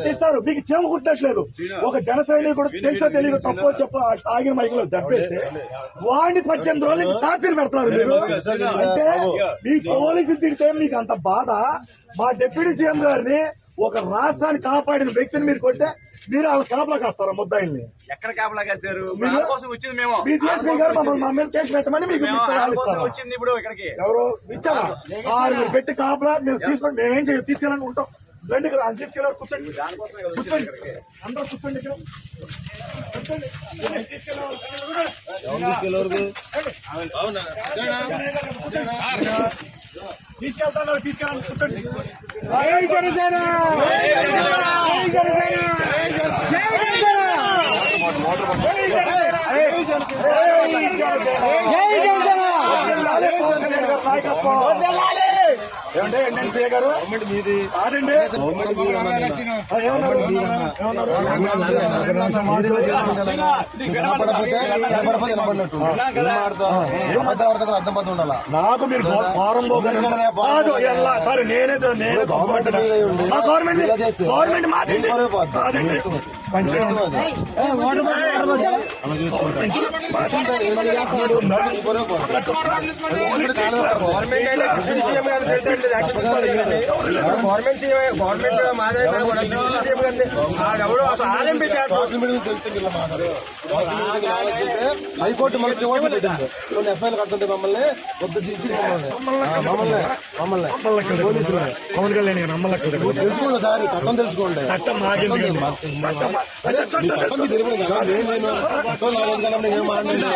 తీస్తారు. మీకు చేమ కుట్టట్లేదు. ఒక జన సైనికుడు తెలుసో తెలియదు తప్పో చెప్ప ఆగిన మైకులో దప్పేస్తే వాడిని 18 రోజుల నుంచి టార్చర్ పెడతారు మీరు. అంటే మీ పోలీసులు తిడితే మీకు అంత బాధ. మా డిప్యూటీ సీఎం గారిని, ఒక రాష్ట్రాన్ని కాపాడిన వ్యక్తిని మీరు కొట్టే మీరు ఆ కాపలా కాస్తారా ముద్దాయిల్ని? ఎక్కడ కాపలా కాస్తారు? వచ్చింది మేము మీ డిఎస్పీ గారు మమ్మల్ని మా మీద కేసు పెట్టమని మీకు వచ్చింది. ఇప్పుడు ఇక్కడికి ఎవరు ఇచ్చారా? మీరు పెట్టి కాపలా మీరు తీసుకొని మేమేం చేయాలి? తీసుకెళ్ళాలని ఉంటాం. రండి ఇక్కడ తీసుకెళ్ళారు. కూర్చోండి, కూర్చోండి, అందరూ కూర్చోండి. ఇక్కడ కూర్చోండి. తీసుకెళ్తాను, తీసుకెళ్ళాలి. కూర్చోండి. జై జనసేన, ఏమంటే ఎన్ఎన్సీ గారు మీది కాదండి. నాకు మీరు ఫారం సారీ నేనే మా గవర్నమెంట్ మాదండి కాదండి. హైకోర్టు మనకి ఎఫ్ఐఆర్ కడుతుంటే మమ్మల్ని పవన్ కళ్యాణ్ తెలుసుకోండి సార్, చట్టం తెలుసుకోండి. చట్టం మాగింది. ఏం మాట్లాడండి.